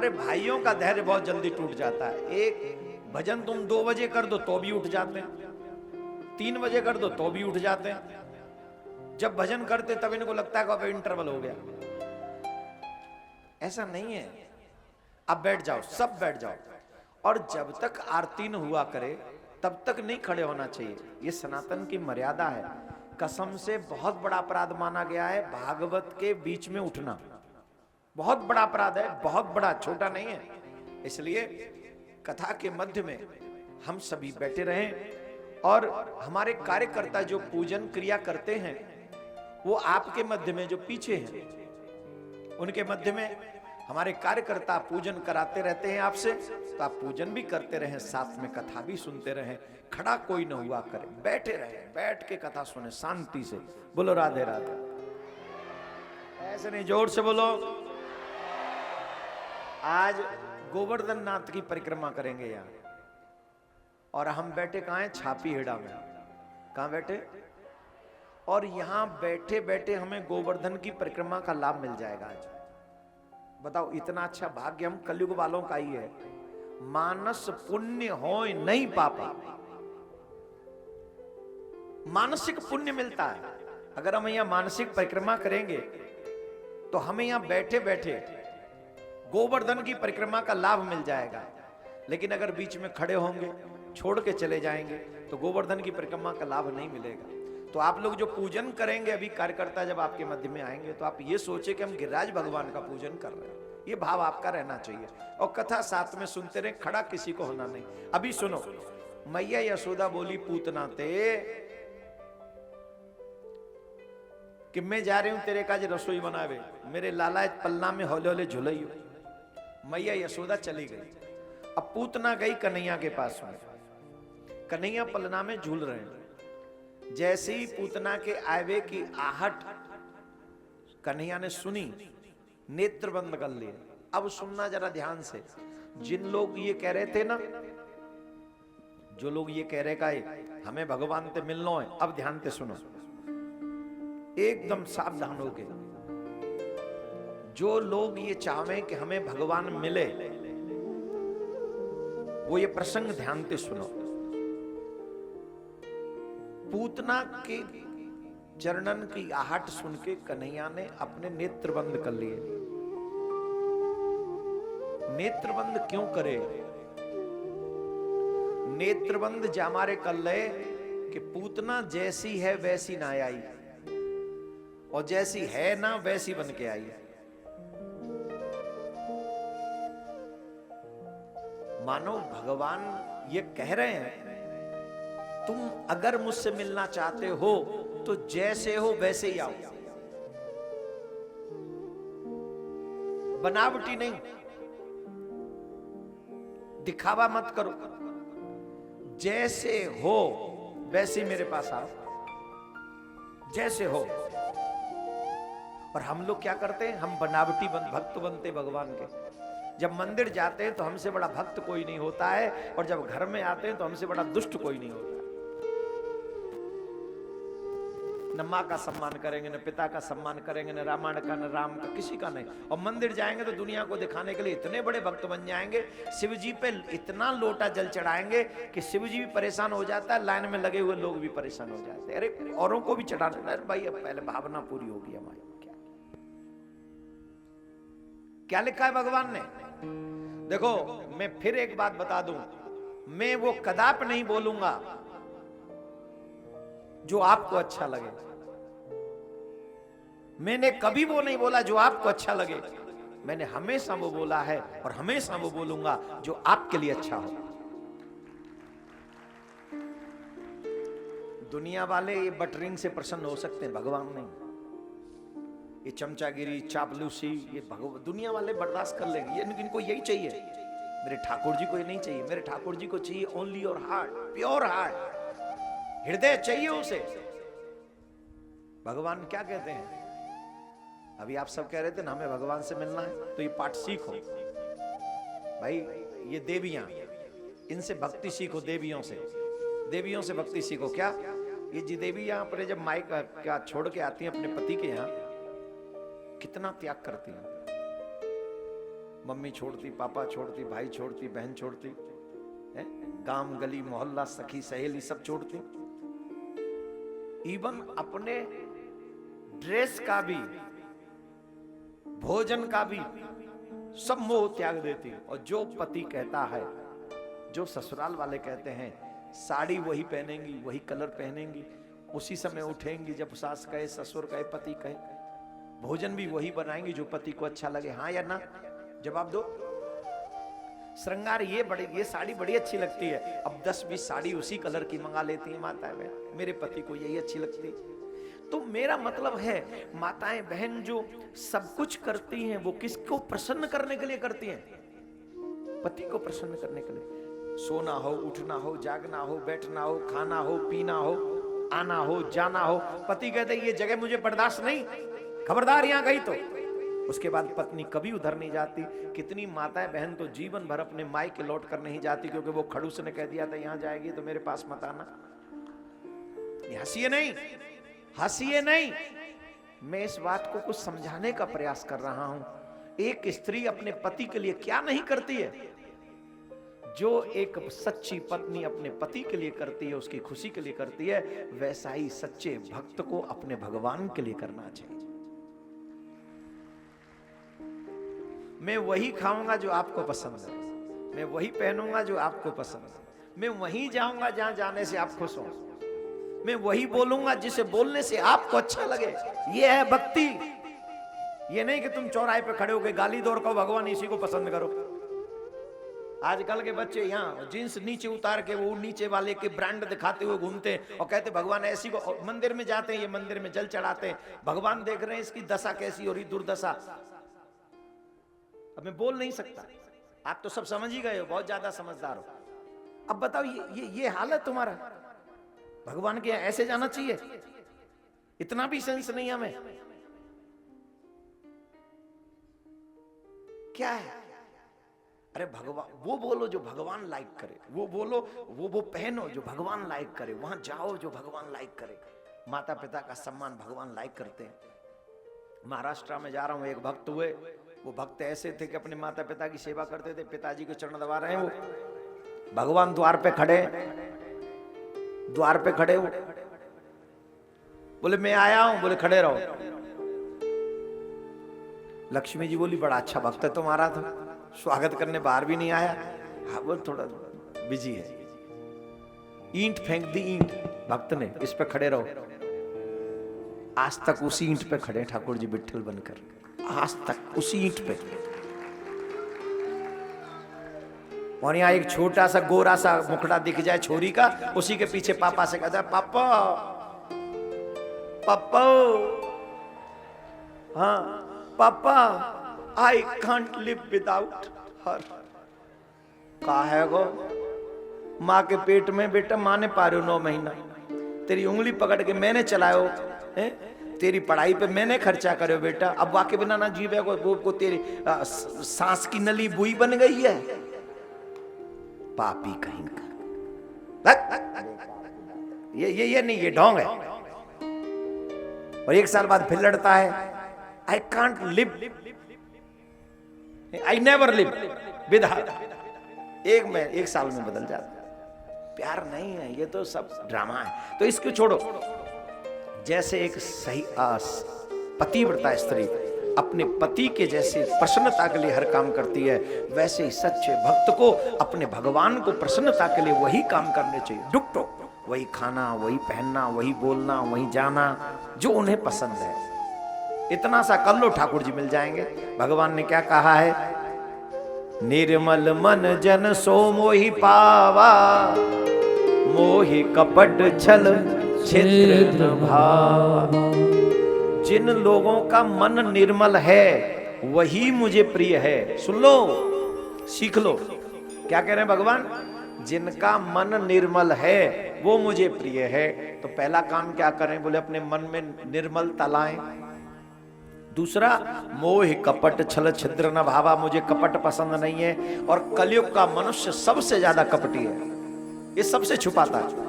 हमारे भाइयों का धैर्य बहुत जल्दी टूट जाता है। एक भजन तुम 2 बजे कर दो तो भी उठ जाते हैं, 3 बजे कर दो तो भी उठ जाते हैं। जब भजन करते तब इनको लगता है कि अब इंटरवल हो गया। ऐसा नहीं है। अब बैठ जाओ, सब बैठ जाओ, और जब तक आरती न हुआ करे तब तक नहीं खड़े होना चाहिए। ये सनातन की मर्यादा है। कसम से बहुत बड़ा अपराध माना गया है भागवत के बीच में उठना। बहुत बड़ा अपराध है, बहुत बड़ा, छोटा नहीं है। इसलिए कथा के मध्य में हम सभी बैठे रहें और हमारे कार्यकर्ता जो पूजन क्रिया करते हैं वो आपके मध्य में जो पीछे हैं उनके मध्य में हमारे कार्यकर्ता पूजन कराते रहते हैं आपसे, तो आप पूजन भी करते रहें, साथ में कथा भी सुनते रहें। खड़ा कोई न हुआ करे, बैठे रहें, बैठ के कथा सुने शांति से। बोलो राधे राधे। ऐसे नहीं, जोर से बोलो। आज गोवर्धन नाथ की परिक्रमा करेंगे यहाँ, और हम बैठे कहाँ हैं? छापी हेड़ा में। कहाँ बैठे? और यहाँ बैठे बैठे हमें गोवर्धन की परिक्रमा का लाभ मिल जाएगा आज। बताओ, इतना अच्छा भाग्य हम कलयुग वालों का ही है। मानस पुण्य होय नहीं पापा। मानसिक पुण्य मिलता है। अगर हम यहाँ मानसिक परिक्रमा करेंगे तो हमें यहाँ बैठे बैठे गोवर्धन की परिक्रमा का लाभ मिल जाएगा। लेकिन अगर बीच में खड़े होंगे, छोड़ के चले जाएंगे, तो गोवर्धन की परिक्रमा का लाभ नहीं मिलेगा। तो आप लोग जो पूजन करेंगे, अभी कार्यकर्ता जब आपके मध्य में आएंगे, तो आप ये सोचे कि हम गिरिराज भगवान का पूजन कर रहे हैं। ये भाव आपका रहना चाहिए। और कथा साथ में सुनते रहे, खड़ा किसी को होना नहीं। अभी सुनो, मैया यशोदा बोली पूतना ते कि मैं जा रही हूं तेरे काज रसोई बनावे, मेरे लाला पलना में हौले हौले झुलई। मैया यशोदा चली गई। अब पूतना गई कन्हैया के पास में। कन्हैया पलना में झूल रहे हैं। जैसे ही पूतना के आवे की आहट कन्हैया ने सुनी, नेत्र बंद कर लिए। अब सुनना जरा ध्यान से। जिन लोग ये कह रहे थे ना, जो लोग ये कह रहे का हमें भगवान से मिलना है, अब ध्यान से सुनो, एकदम सावधान हो गए। जो लोग ये चाहे कि हमें भगवान मिले, वो ये प्रसंग ध्यान से सुनो। पूतना के चरणन की आहट सुन के कन्हैया ने अपने नेत्र बंद कर लिए। नेत्र बंद क्यों करे? नेत्र बंद जामारे कर ले कि पूतना जैसी है वैसी ना आई, और जैसी है ना वैसी बन के आई। मानो भगवान ये कह रहे हैं, तुम अगर मुझसे मिलना चाहते हो तो जैसे हो वैसे ही आओ, बनावटी नहीं, दिखावा मत करो। जैसे हो वैसे मेरे पास आओ, जैसे हो। और हम लोग क्या करते हैं? हम बनावटी भक्त बनते भगवान के। जब मंदिर जाते हैं तो हमसे बड़ा भक्त कोई नहीं होता है, और जब घर में आते हैं तो हमसे बड़ा दुष्ट कोई नहीं होता है। न माँ का सम्मान करेंगे, न पिता का सम्मान करेंगे, न रामायण का, न राम का, किसी का नहीं। और मंदिर जाएंगे तो दुनिया को दिखाने के लिए इतने बड़े भक्त बन जाएंगे, शिव जी पे इतना लोटा जल चढ़ाएंगे कि शिव जी भी परेशान हो जाता है, लाइन में लगे हुए लोग भी परेशान हो जाते हैं। अरे औरों को भी चढ़ाना। अरे भाई, अब पहले भावना पूरी होगी हमारी। क्या लिखा है भगवान ने? देखो, मैं फिर एक बात बता दूं, मैं वो कदाप नहीं बोलूंगा जो आपको अच्छा लगे। मैंने कभी वो नहीं बोला जो आपको अच्छा लगे। मैंने हमेशा वो बोला है और हमेशा वो बोलूंगा जो आपके लिए अच्छा हो। दुनिया वाले ये बटरिंग से प्रसन्न हो सकते हैं, भगवान नहीं। ये चमचागिरी, चापलूसी, ये दुनिया वाले बर्दाश्त कर लेंगे। इनको यही चाहिए। मेरे ठाकुर जी को ये नहीं चाहिए। मेरे ठाकुर जी को चाहिए only your heart, pure heart, हृदय चाहिए उसे। भगवान क्या कहते हैं? अभी आप सब कह रहे थे ना हमें भगवान से मिलना है, तो ये पाठ सीखो भाई। ये देवियां, इनसे भक्ति सीखो। देवियों से भक्ति सीखो। क्या ये जी देवी यहाँ पर जब माइक क्या छोड़ के आती हैं अपने पति के यहाँ, कितना त्याग करती हैं। मम्मी छोड़ती, पापा छोड़ती, भाई छोड़ती, बहन छोड़ती, गांव गली मोहल्ला सखी सहेली सब छोड़ती। इवन अपने ड्रेस का भी, भोजन का भी सब मोह त्याग देती। और जो पति कहता है, जो ससुराल वाले कहते हैं, साड़ी वही पहनेंगी, वही कलर पहनेंगी, उसी समय उठेंगी जब सास कहे, ससुर कहे, पति कहे, भोजन भी वही बनाएंगी जो पति को अच्छा लगे। हाँ या ना जवाब दो। श्रृंगार ये साड़ी बड़ी अच्छी लगती है, अब 10-20 साड़ी उसी कलर की मंगा लेती है माताएं बहन, मेरे पति को यही अच्छी लगती है। तो मेरा मतलब है माताएं बहन जो सब कुछ करती हैं वो किसको प्रसन्न करने के लिए करती हैं? पति को प्रसन्न करने के लिए। सोना हो, उठना हो, जागना हो, बैठना हो, खाना हो, पीना हो, आना हो, जाना हो, पति कहते ये जगह मुझे बर्दाश्त नहीं, खबरदार यहां गई तो। उसके बाद पत्नी कभी उधर नहीं जाती। कितनी माताएं बहन तो जीवन भर अपने मायके लौट कर नहीं जाती क्योंकि वो खड़ूस ने कह दिया था यहां जाएगी तो मेरे पास मत आना। हंसिए नहीं, हंसिए नहीं, मैं इस बात को कुछ समझाने का प्रयास कर रहा हूं। एक स्त्री अपने पति के लिए क्या नहीं करती है, जो एक सच्ची पत्नी अपने पति के लिए करती है, उसकी खुशी के लिए करती है, वैसा ही सच्चे भक्त को अपने भगवान के लिए करना चाहिए। मैं वही खाऊंगा जो आपको पसंद है, मैं वही पहनूंगा जो आपको पसंद है, मैं वहीं जाऊंगा जहां जाने से आप खुश हो, मैं वही बोलूंगा जिसे बोलने से आपको अच्छा लगे। ये है भक्ति। ये नहीं कि तुम चौराहे पे खड़े हो गए गाली दो और कहो भगवान इसी को पसंद करो। आजकल के बच्चे यहाँ जींस नीचे उतार के वो नीचे वाले के ब्रांड दिखाते हुए घूमते हैं और कहते भगवान ऐसी को। मंदिर में जाते हैं, ये मंदिर में जल चढ़ाते हैं, भगवान देख रहे हैं इसकी दशा कैसी हो रही, दुर्दशा। अब मैं बोल नहीं सकता, आप तो सब समझ ही गए हो, बहुत ज्यादा समझदार हो। अब बताओ ये हालत तुम्हारा, भगवान के यहाँ ऐसे जाना चाहिए? इतना भी सेंस नहीं हमें। क्या है? अरे भगवान वो बोलो जो भगवान लाइक करे, वो बोलो वो पहनो जो भगवान लाइक करे, वहां जाओ जो भगवान लाइक करे। माता पिता का सम्मान भगवान लाइक करते हैं। महाराष्ट्र में जा रहा हूं, एक भक्त हुए, वो भक्त ऐसे थे कि अपने माता पिता की सेवा करते थे, पिताजी के चरण दबा रहे हैं वो, भगवान द्वार पे खड़े, द्वार पे खड़े हो, बोले मैं आया हूं, बोले खड़े रहो। लक्ष्मी जी बोली बड़ा अच्छा भक्त है तुम्हारा, था स्वागत करने बाहर भी नहीं आया। हाँ वो थोड़ा बिजी है। ईंट फेंक दी, ईंट भक्त ने, इस पे खड़े रहो। आज तक उसी ईंट पे खड़े ठाकुर जी विट्ठल बनकर, आज तक उसी ईंट पे। और यहाँ एक छोटा सा गोरा सा मुखड़ा दिख जाए छोरी का, उसी के पीछे पापा से कहता है पापा पापा, हाँ पापा I can't live without her. कहा है गो माँ के पेट में बेटा, माँ ने पारे 9 महीना, तेरी उंगली पकड़ के मैंने चलायो है, तेरी पढ़ाई पे मैंने खर्चा करो बेटा, अब वाके बिना ना जीवे को तेरी सांस की नली बुई बन गई है। पापी कहीं का, ये नहीं, ये ढोंग है। और 1 साल बाद फिर लड़ता है, I can't live, I never live with her. 1 साल में बदल जाता। प्यार नहीं है, ये तो सब ड्रामा है। तो इसको छोड़ो। जैसे एक सही पतिव्रता स्त्री अपने पति के जैसे प्रसन्नता के लिए हर काम करती है, वैसे ही सच्चे भक्त को अपने भगवान को प्रसन्नता के लिए वही काम करने चाहिए। डुक्टो, वही खाना, वही पहनना, वही बोलना, वही जाना जो उन्हें पसंद है। इतना सा कर लो, ठाकुर जी मिल जाएंगे। भगवान ने क्या कहा है? निर्मल मन जन सो मोहि पावा, मोहि कपट छल छिद्र भावा। जिन लोगों का मन निर्मल है वही मुझे प्रिय है। सुन लो, सीख लो। क्या कह रहे हैं भगवान? जिनका मन निर्मल है वो मुझे प्रिय है। तो पहला काम क्या करें? बोले अपने मन में निर्मलता लाएं। दूसरा, मोह कपट छल छिद्र न भावा, मुझे कपट पसंद नहीं है। और कलयुग का मनुष्य सबसे ज्यादा कपटी है, ये सबसे छुपाता है।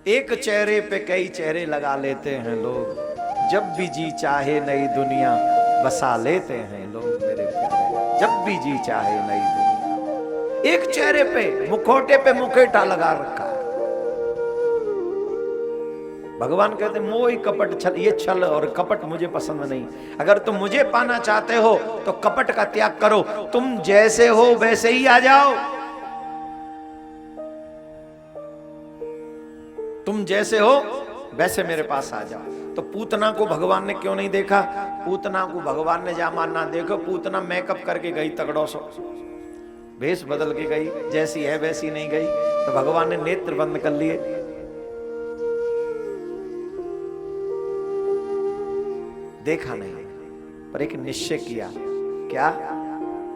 एक चेहरे पे कई चेहरे लगा लेते हैं लोग, जब भी जी चाहे नई दुनिया बसा लेते हैं लोग मेरे प्यारे, जब भी जी चाहे नई दुनिया। एक चेहरे पे मुखौटे पे मुखेटा लगा रखा है। भगवान कहते मोह कपट छल, ये छल और कपट मुझे पसंद नहीं। अगर तुम मुझे पाना चाहते हो तो कपट का त्याग करो, तुम जैसे हो वैसे ही आ जाओ। तुम जैसे हो वैसे मेरे पास आ जाओ। तो पूतना को भगवान ने क्यों नहीं देखा? पूतना को भगवान ने जा मानना, देखो पूतना मेकअप करके गई, तगड़ो सो भेष बदल के गई, जैसी है वैसी नहीं गई। तो भगवान ने नेत्र बंद कर लिए। देखा नहीं, पर एक निश्चय किया। क्या?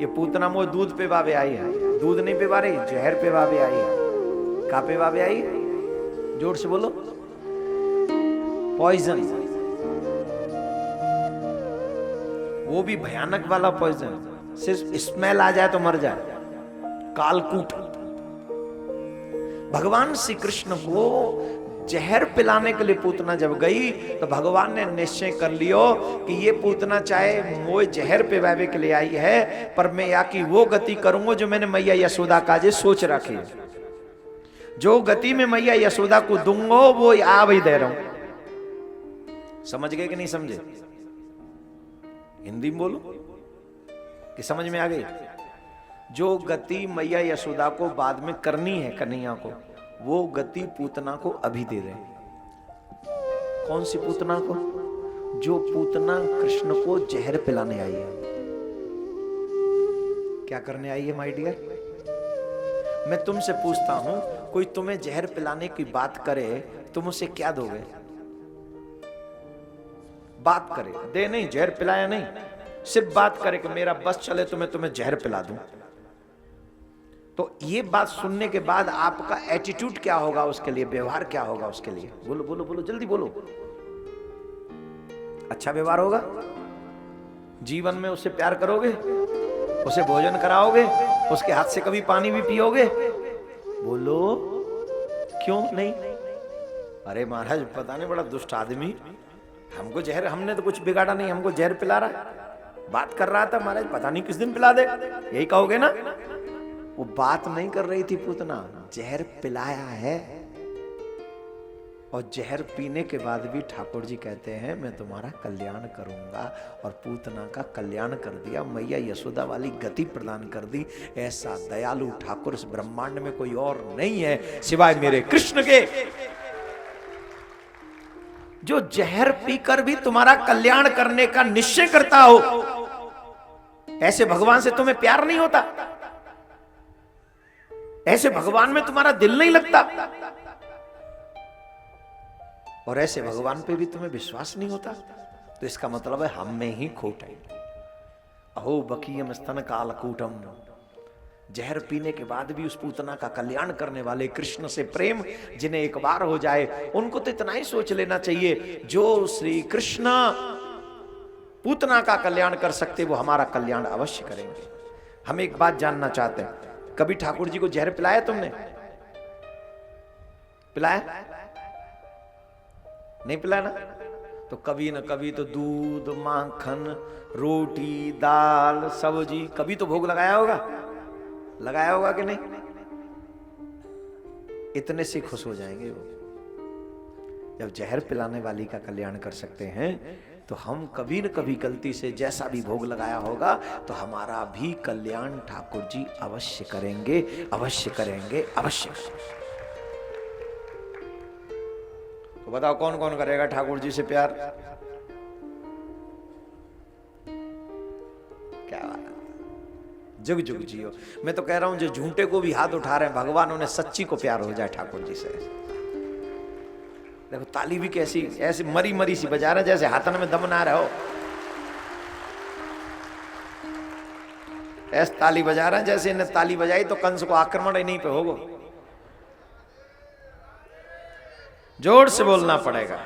ये पूतना मोह दूध पे बाबे आई है। दूध नहीं पिवा रही, जहर पे बाबे आई है। कहां पे बाबे आई? जोर से बोलो। पॉइजन, वो भी भयानक वाला पॉइजन, सिर्फ स्मेल आ जाए तो मर जाए, कालकूट। भगवान श्री कृष्ण को जहर पिलाने के लिए पूतना जब गई तो भगवान ने निश्चय कर लियो कि ये पूतना चाहे मोए जहर पिलावे के लिए आई है, पर मैं या की वो गति करूंगा जो मैंने मैया यशोदा का जे सोच रखी है। जो गति में मैया यशोदा को दूंगा वो आ वही दे रहा हूं। समझ गए कि नहीं समझे? हिंदी में बोलो कि समझ में आ गई? जो गति मैया यशोदा को बाद में करनी है कन्हैया को, वो गति पूतना को अभी दे रहे हैं। कौन सी पूतना को? जो पूतना कृष्ण को जहर पिलाने आई है। क्या करने आई है माय डियर? मैं तुमसे पूछता हूं, कोई तुम्हें जहर पिलाने की बात करे, तुम उसे क्या दोगे? बात करे, दे नहीं, जहर पिलाया नहीं, सिर्फ बात करे कि मेरा बस चले तो मैं तुम्हें जहर पिला दूं। तो ये बात सुनने के बाद आपका एटीट्यूड क्या होगा उसके लिए, व्यवहार क्या होगा उसके लिए? बोलो बोलो बोलो, जल्दी बोलो। अच्छा व्यवहार होगा? जीवन में उससे प्यार करोगे, उसे भोजन कराओगे, उसके हाथ से कभी पानी भी पियोगे? बोलो, क्यों नहीं? अरे महाराज पता नहीं बड़ा दुष्ट आदमी, हमको जहर, हमने तो कुछ बिगाड़ा नहीं, हमको जहर पिला रहा है। बात कर रहा था महाराज, पता नहीं किस दिन पिला दे, यही कहोगे ना? वो बात नहीं कर रही थी पूतना, जहर पिलाया है। और जहर पीने के बाद भी ठाकुर जी कहते हैं मैं तुम्हारा कल्याण करूंगा, और पूतना का कल्याण कर दिया, मैया यशोदा वाली गति प्रदान कर दी। ऐसा दयालु ठाकुर इस ब्रह्मांड में कोई और नहीं है सिवाय मेरे कृष्ण के, जो जहर पीकर भी तुम्हारा कल्याण करने का निश्चय करता हो। ऐसे भगवान से तुम्हें प्यार नहीं होता? ऐसे भगवान में तुम्हारा दिल नहीं लगता? और ऐसे भगवान पे भी तुम्हें विश्वास नहीं होता? तो इसका मतलब है हम में ही खोट है। अहो बकीयम स्तन कालकूटम, जहर पीने के बाद भी उस पूतना का कल्याण करने वाले कृष्ण से प्रेम जिन्हें एक बार हो जाए, उनको तो इतना ही सोच लेना चाहिए, जो श्री कृष्ण पूतना का कल्याण कर सकते वो हमारा कल्याण अवश्य करेंगे। हम एक बात जानना चाहते हैं, कभी ठाकुर जी को जहर पिलाया तुमने? पिलाया? नहीं पिलाया ना? तो कभी न कभी तो दूध, माखन, रोटी, दाल, सब्जी, कभी तो भोग लगाया होगा। लगाया होगा कि नहीं? इतने से खुश हो जाएंगे वो। जब जहर पिलाने वाली का कल्याण कर सकते हैं, तो हम कभी न कभी गलती से जैसा भी भोग लगाया होगा तो हमारा भी कल्याण ठाकुर जी अवश्य करेंगे, अवश्य करेंगे, अवश्य करेंगे। तो बताओ कौन कौन करेगा ठाकुर जी से प्यार? क्या बात, जुग जुग जियो। मैं तो कह रहा हूं जो झूठे को भी हाथ उठा रहे हैं, भगवान उन्हें सच्ची को प्यार हो जाए ठाकुर जी से। देखो ताली भी कैसी ऐसी मरी मरी सी बजा रहे, जैसे हाथन में दम ना रहो, ऐसे ताली बजा रहे हैं जैसे इन्हें ताली बजाई तो कंस को आक्रमण ही नहीं पे होगा। जोर से बोलना पड़ेगा।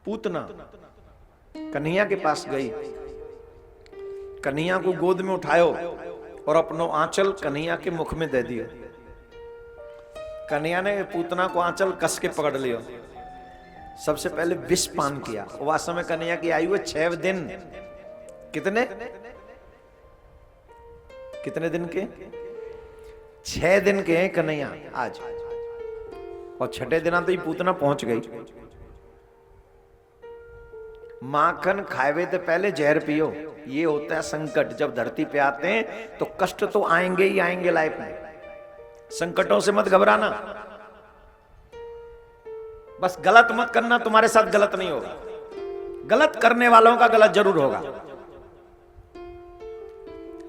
पूतना कन्हैया के पास गई, कन्हैया को गोद में उठायो और अपनो आंचल कन्हैया के मुख में दे दिया। कन्हैया ने पूतना को आंचल कस के पकड़ लिया सबसे पहले विष पान किया। वास्तव में कन्हैया की आयु है 6 दिन। कितने दिन के? 6 दिन के हैं कन्हैया आज। और छठे दिन तो ये पूतना पहुंच गई। माखन खाए तो पहले जहर पियो। ये होता है संकट। जब धरती पे आते हैं तो कष्ट तो आएंगे ही आएंगे लाइफ में। संकटों से मत घबराना, बस गलत मत करना। तुम्हारे साथ गलत नहीं होगा, गलत करने वालों का गलत जरूर होगा।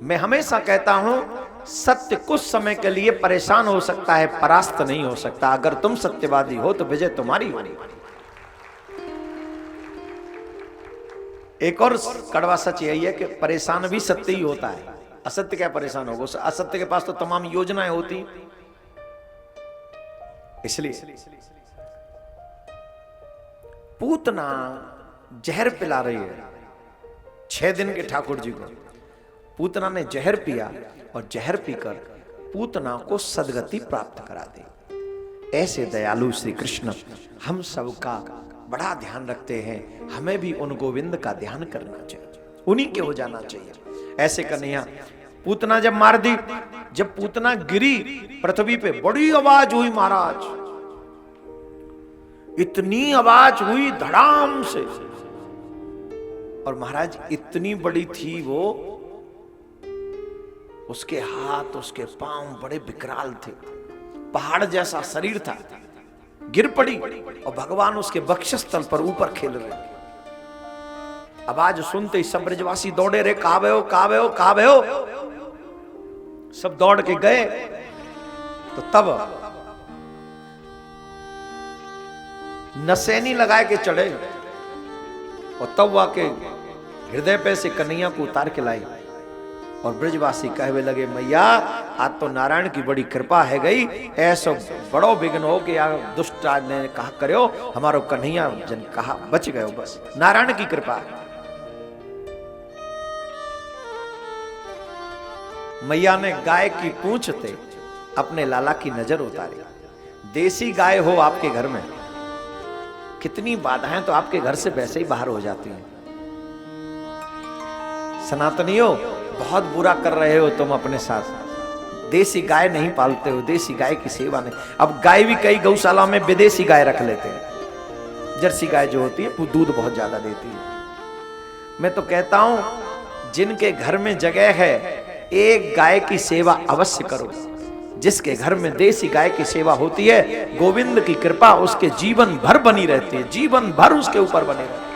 मैं हमेशा कहता हूं सत्य कुछ समय के लिए परेशान हो सकता है, परास्त नहीं हो सकता। अगर तुम सत्यवादी हो तो विजय तुम्हारी होगी। एक और कड़वा सच यही है कि परेशान भी सत्य ही होता है। असत्य क्या परेशान होगा? असत्य के पास तो तमाम योजनाएं होती। इसलिए पूतना जहर पिला रही है 6 दिन के ठाकुर जी को। पूतना ने जहर पिया और जहर पीकर पूतना को सदगति प्राप्त करा दी। ऐसे दयालु श्री कृष्ण हम सबका बड़ा ध्यान रखते हैं। हमें भी उन गोविंद का ध्यान करना चाहिए, उन्हीं के हो जाना चाहिए। ऐसे कन्हैया पूतना जब मार दी, जब पूतना गिरी पृथ्वी पे बड़ी आवाज हुई महाराज, इतनी आवाज हुई धड़ाम से। और महाराज इतनी बड़ी थी वो, उसके हाथ उसके पांव बड़े विकराल थे, पहाड़ जैसा शरीर था। गिर पड़ी और भगवान उसके वक्षस्थल पर ऊपर खेल रहे। आवाज सुनते ही सब ब्रजवासी दौड़े रे, कावे हो कावे हो कावे हो। सब दौड़ के गए तो तब नसैनी लगाए के चढ़े और तब वाके हृदय पे से कन्हैया को उतार के लाई। और ब्रजवासी कहवे लगे मैया आज तो नारायण की बड़ी कृपा है गई, ऐसा बड़ो विघ्न हो कि दुष्ट ने कहा करो हमारो कन्हैया जन कहा बच गए। बस नारायण की कृपा। मैया ने गाय की पूंछ से अपने लाला की नजर उतारी। देसी गाय हो आपके घर में, कितनी बाधाएं तो आपके घर से वैसे ही बाहर हो जाती हैं। सनातनियों बहुत बुरा कर रहे हो तुम अपने साथ। देसी गाय नहीं पालते हो, देसी गाय की सेवा नहीं। अब गाय भी कई गौशाला में विदेशी गाय रख लेते हैं। जर्सी गाय जो होती है वो दूध बहुत ज्यादा देती है। मैं तो कहता हूं जिनके घर में जगह है एक गाय की सेवा अवश्य करो। जिसके घर में देसी गाय की सेवा होती है गोविंद की कृपा उसके जीवन भर बनी रहती है, जीवन भर उसके ऊपर बनी रहती है।